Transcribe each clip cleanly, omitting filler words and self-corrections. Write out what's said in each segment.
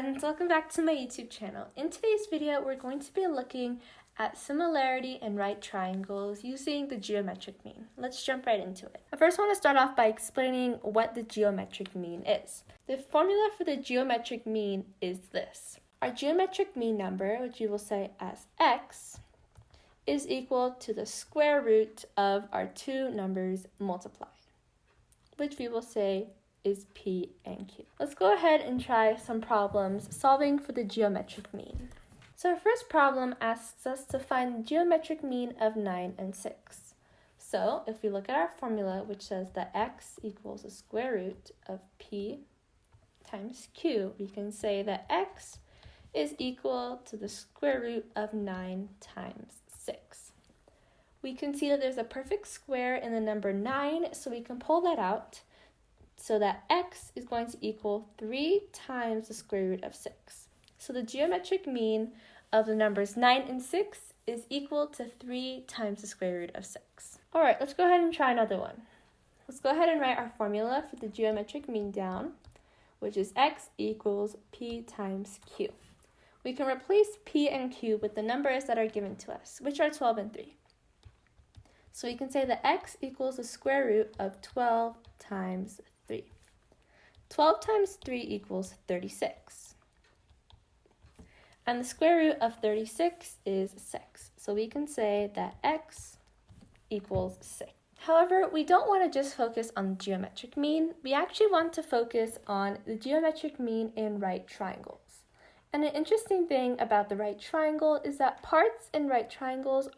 friends, welcome back to my YouTube channel. In today's video, we're going to be looking at similarity in right triangles using the geometric mean. Let's jump right into it. I first want to start off by explaining what the geometric mean is. The formula for the geometric mean is this. Our geometric mean number, which we will say as x, is equal to the square root of our two numbers multiplied, which we will say is P and Q. Let's go ahead and try some problems solving for the geometric mean. So our first problem asks us to find the geometric mean of 9 and 6. So if we look at our formula, which says that x equals the square root of P times Q, we can say that x is equal to the square root of 9 times 6. We can see that there's a perfect square in the number 9, so we can pull that out, so that x is going to equal 3 times the square root of 6. So the geometric mean of the numbers 9 and 6 is equal to 3 times the square root of 6. All right, let's go ahead and try another one. Let's go ahead and write our formula for the geometric mean down, which is x equals P times Q. We can replace P and Q with the numbers that are given to us, which are 12 and 3. So we can say that x equals the square root of 12 times 3. 12 times 3 equals 36. And the square root of 36 is 6. So we can say that x equals 6. However, we don't want to just focus on the geometric mean. We actually want to focus on the geometric mean in right triangles. And an interesting thing about the right triangle is that parts in right triangles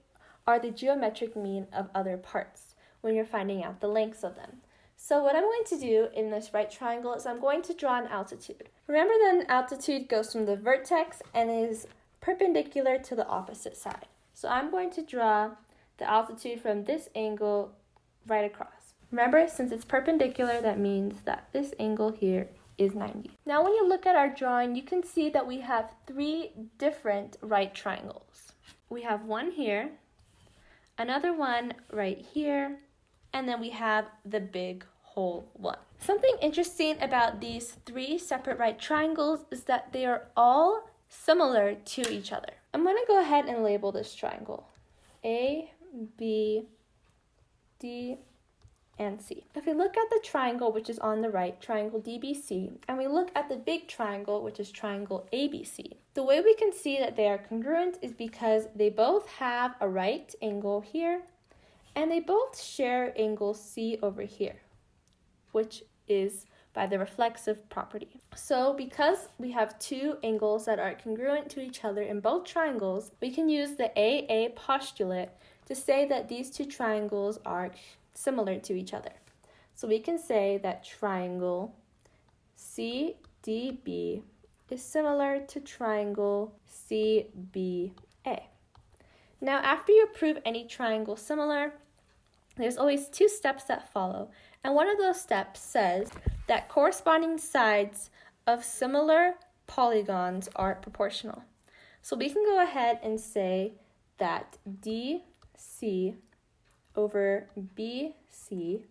are the geometric mean of other parts when you're finding out the lengths of them. So what I'm going to do in this right triangle is I'm going to draw an altitude. Remember that an altitude goes from the vertex and is perpendicular to the opposite side. So I'm going to draw the altitude from this angle right across. Remember, since it's perpendicular, that means that this angle here is 90. Now when you look at our drawing, you can see that we have 3 different right triangles. We have one here, another one right here, and then we have the big whole one. Something interesting about these 3 separate right triangles is that they are all similar to each other. I'm going to go ahead and label this triangle A, B, D, and C. If we look at the triangle which is on the right, triangle DBC, and we look at the big triangle which is triangle ABC, the way we can see that they are congruent is because they both have a right angle here, and they both share angle C over here, which is by the reflexive property. So because we have 2 angles that are congruent to each other in both triangles, we can use the AA postulate to say that these 2 triangles are similar to each other. So we can say that triangle CDB is similar to triangle CBA. Now, after you prove any triangle similar, there's always 2 steps that follow. And one of those steps says that corresponding sides of similar polygons are proportional. So we can go ahead and say that DC over BC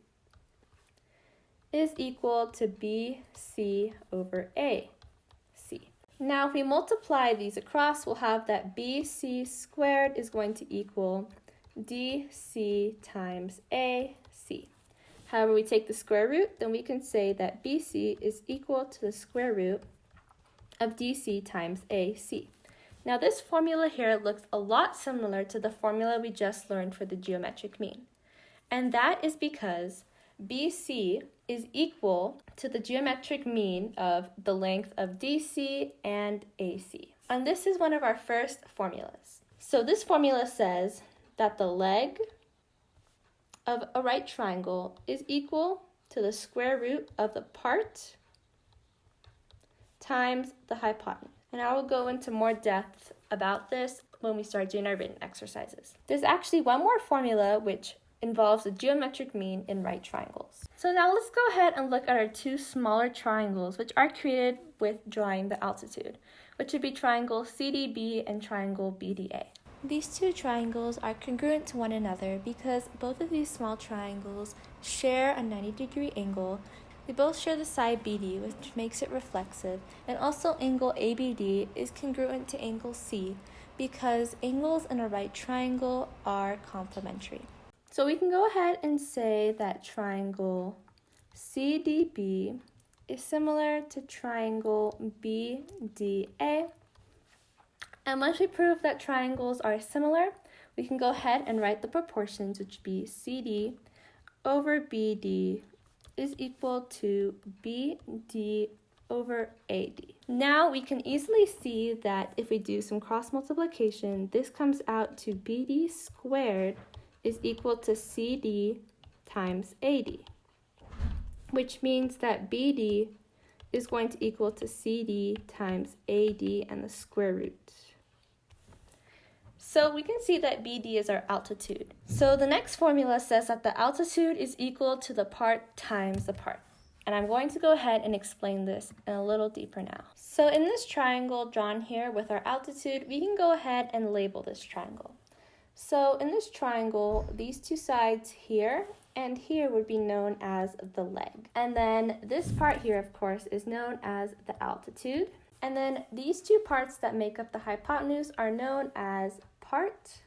is equal to BC over AC. Now, if we multiply these across, we'll have that BC squared is going to equal DC times AC. However, we take the square root, then we can say that BC is equal to the square root of DC times AC. Now, this formula here looks a lot similar to the formula we just learned for the geometric mean. And that is because BC is equal to the geometric mean of the length of DC and AC. And this is one of our first formulas. So this formula says that the leg of a right triangle is equal to the square root of the part times the hypotenuse. And I will go into more depth about this when we start doing our written exercises. There's actually one more formula which involves the geometric mean in right triangles. So now let's go ahead and look at our 2 smaller triangles which are created with drawing the altitude, which would be triangle CDB and triangle BDA. These 2 triangles are congruent to one another because both of these small triangles share a 90-degree angle. They both share the side BD, which makes it reflexive, and also angle ABD is congruent to angle C because angles in a right triangle are complementary. So we can go ahead and say that triangle CDB is similar to triangle BDA. And once we prove that triangles are similar, we can go ahead and write the proportions, which would be CD over BD is equal to BD over AD. Now we can easily see that if we do some cross multiplication, this comes out to BD squared is equal to CD times AD, which means that BD is going to equal to CD times AD and the square root. So we can see that BD is our altitude. So the next formula says that the altitude is equal to the part times the part. And I'm going to go ahead and explain this a little deeper now. So in this triangle drawn here with our altitude, we can go ahead and label this triangle. So in this triangle, these two sides here and here would be known as the leg. And then this part here, of course, is known as the altitude. And then these two parts that make up the hypotenuse are known as part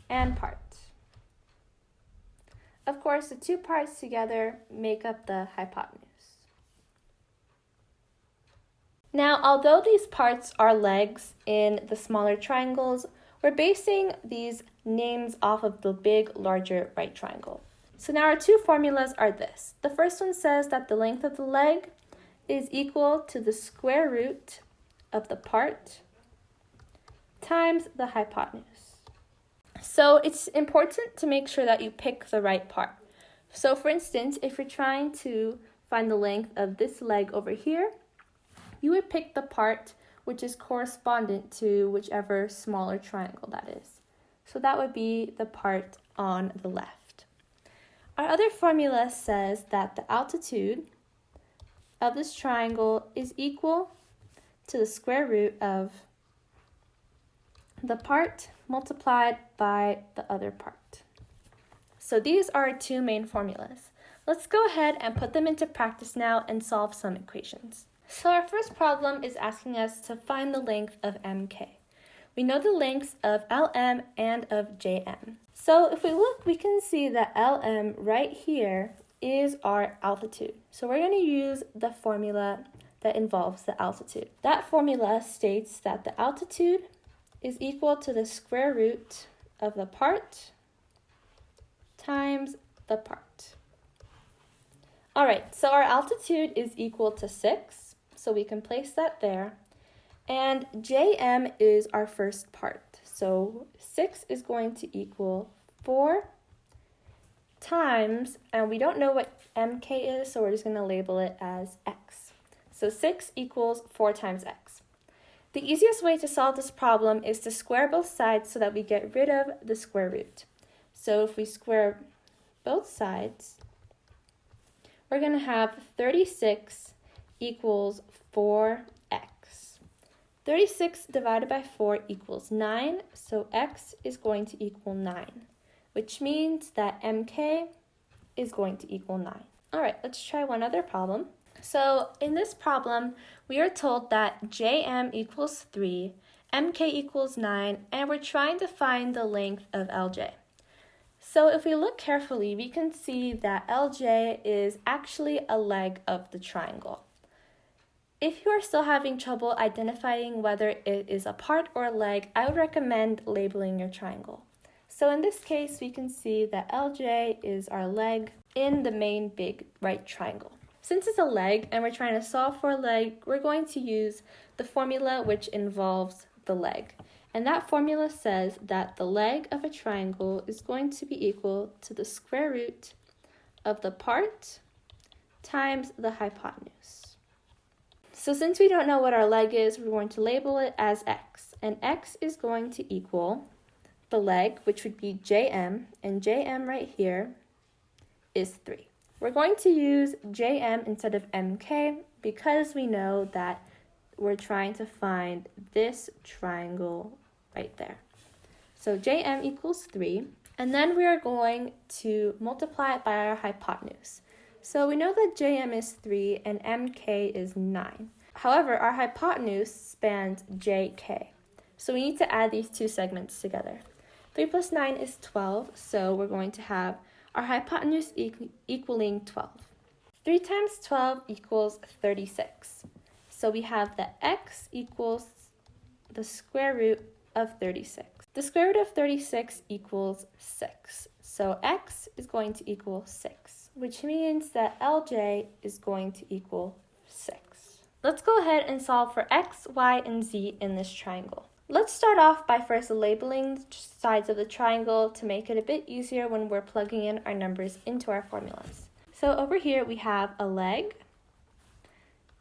and part. Of course, the two parts together make up the hypotenuse. Now, although these parts are legs in the smaller triangles, we're basing these names off of the big, larger right triangle. So now our two formulas are this. The first one says that the length of the leg is equal to the square root of the part times the hypotenuse. So it's important to make sure that you pick the right part. So for instance, if you're trying to find the length of this leg over here, you would pick the part which is correspondent to whichever smaller triangle that is. So that would be the part on the left. Our other formula says that the altitude of this triangle is equal to the square root of the part multiplied by the other part. So these are our two main formulas. Let's go ahead and put them into practice now and solve some equations. So our first problem is asking us to find the length of MK. We know the lengths of LM and of JM. So if we look, we can see that LM right here is our altitude. So we're going to use the formula that involves the altitude. That formula states that the altitude is equal to the square root of the part times the part. All right, so our altitude is equal to 6, so we can place that there. And JM is our first part. So 6 is going to equal 4 times, and we don't know what MK is, so we're just going to label it as X. So 6 equals 4 times X. The easiest way to solve this problem is to square both sides so that we get rid of the square root. So if we square both sides, we're going to have 36 equals 4x. 36 divided by 4 equals 9, so x is going to equal 9, which means that mk is going to equal 9. All right, let's try one other problem. So in this problem, we are told that jm equals 3, mk equals 9, and we're trying to find the length of lj. So if we look carefully, we can see that lj is actually a leg of the triangle. If you are still having trouble identifying whether it is a part or a leg, I would recommend labeling your triangle. So in this case, we can see that LJ is our leg in the main big right triangle. Since it's a leg and we're trying to solve for a leg, we're going to use the formula which involves the leg. And that formula says that the leg of a triangle is going to be equal to the square root of the part times the hypotenuse. So since we don't know what our leg is, we're going to label it as x. And x is going to equal the leg, which would be jm, and jm right here is 3. We're going to use jm instead of mk because we know that we're trying to find this triangle right there. So jm equals 3, and then we are going to multiply it by our hypotenuse. So we know that JM is 3 and MK is 9. However, our hypotenuse spans JK. So we need to add these two segments together. 3 plus 9 is 12, so we're going to have our hypotenuse equaling 12. 3 times 12 equals 36. So we have that x equals the square root of 36. The square root of 36 equals 6. So x is going to equal 6, which means that LJ is going to equal 6. Let's go ahead and solve for x, y, and z in this triangle. Let's start off by first labeling the sides of the triangle to make it a bit easier when we're plugging in our numbers into our formulas. So over here we have a leg.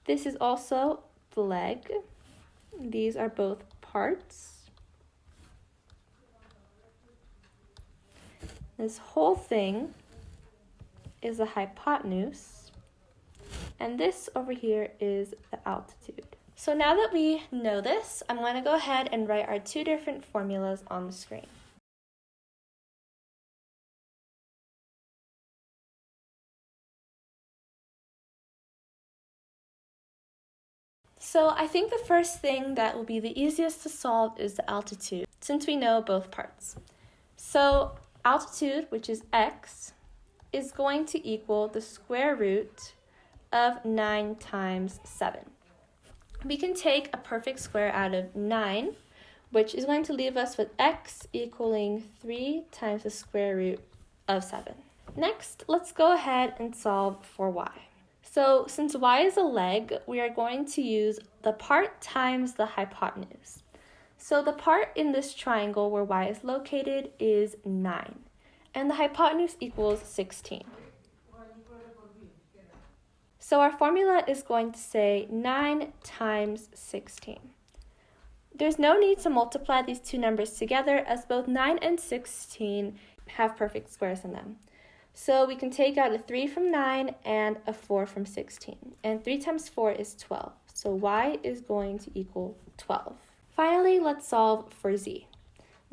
This is also the leg. These are both parts. This whole thing is the hypotenuse, and this over here is the altitude. So now that we know this, I'm going to go ahead and write our two different formulas on the screen. So I think the first thing that will be the easiest to solve is the altitude, since we know both parts. So altitude, which is x, is going to equal the square root of 9 times 7. We can take a perfect square out of 9, which is going to leave us with x equaling 3 times the square root of 7. Next, let's go ahead and solve for y. So since y is a leg, we are going to use the part times the hypotenuse. So the part in this triangle where y is located is 9, and the hypotenuse equals 16. So our formula is going to say 9 times 16. There's no need to multiply these two numbers together, as both 9 and 16 have perfect squares in them. So we can take out a 3 from 9 and a 4 from 16. And 3 times 4 is 12. So y is going to equal 12. Finally, let's solve for z.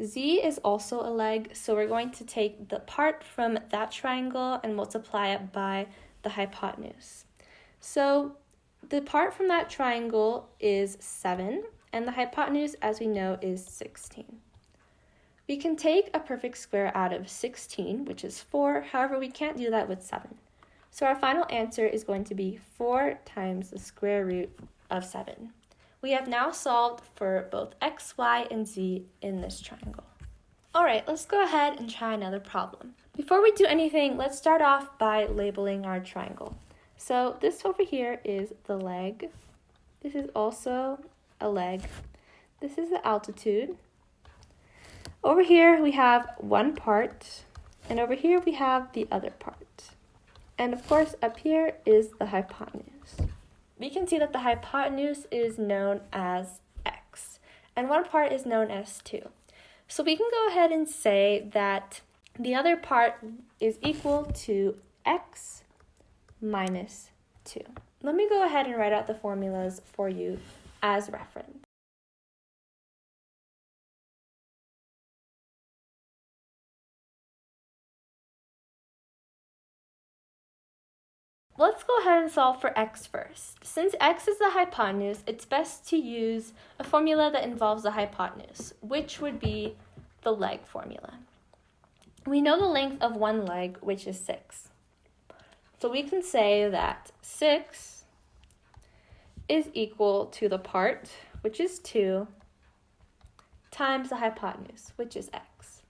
Z is also a leg, so we're going to take the part from that triangle and multiply it by the hypotenuse. So the part from that triangle is 7, and the hypotenuse, as we know, is 16. We can take a perfect square out of 16, which is 4. However, we can't do that with 7. So our final answer is going to be 4 times the square root of 7. We have now solved for both x, y, and z in this triangle. Alright, let's go ahead and try another problem. Before we do anything, let's start off by labeling our triangle. So this over here is the leg. This is also a leg. This is the altitude. Over here we have one part, and over here we have the other part. And of course up here is the hypotenuse. We can see that the hypotenuse is known as x, and one part is known as 2. So we can go ahead and say that the other part is equal to x minus 2. Let me go ahead and write out the formulas for you as reference. Let's go ahead and solve for x first. Since x is the hypotenuse, it's best to use a formula that involves the hypotenuse, which would be the leg formula. We know the length of one leg, which is 6. So we can say that 6 is equal to the part, which is 2, times the hypotenuse, which is x.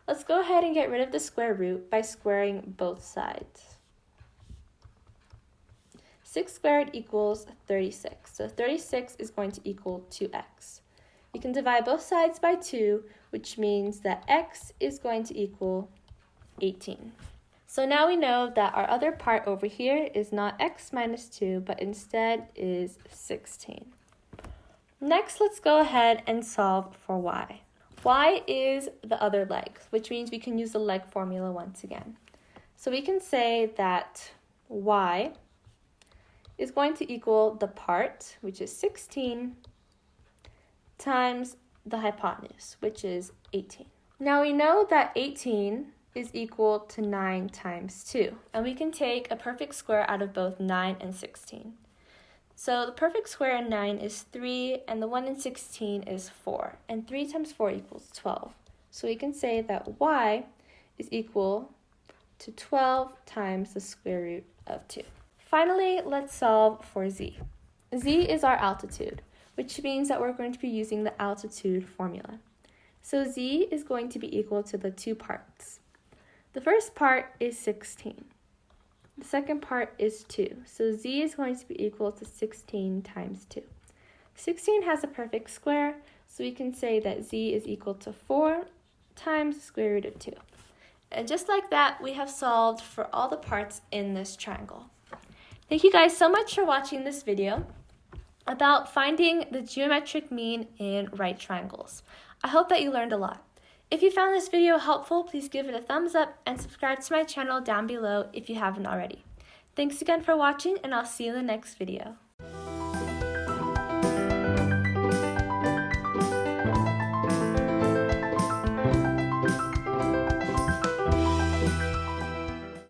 Let's go ahead and get rid of the square root by squaring both sides. 6 squared equals 36, so 36 is going to equal 2x. We can divide both sides by 2, which means that x is going to equal 18. So now we know that our other part over here is not x minus 2, but instead is 16. Next, let's go ahead and solve for y. Y is the other leg, which means we can use the leg formula once again. So we can say that y is going to equal the part, which is 16, times the hypotenuse, which is 18. Now we know that 18 is equal to 9 times 2. And we can take a perfect square out of both 9 and 16. So the perfect square in 9 is 3, and the one in 16 is 4. And 3 times 4 equals 12. So we can say that y is equal to 12 times the square root of 2. Finally, let's solve for z. Z is our altitude, which means that we're going to be using the altitude formula. So z is going to be equal to the two parts. The first part is 16. The second part is 2. So z is going to be equal to 16 times 2. 16 has a perfect square, so we can say that z is equal to 4 times the square root of 2. And just like that, we have solved for all the parts in this triangle. Thank you guys so much for watching this video about finding the geometric mean in right triangles. I hope that you learned a lot. If you found this video helpful, please give it a thumbs up and subscribe to my channel down below if you haven't already. Thanks again for watching, and I'll see you in the next video.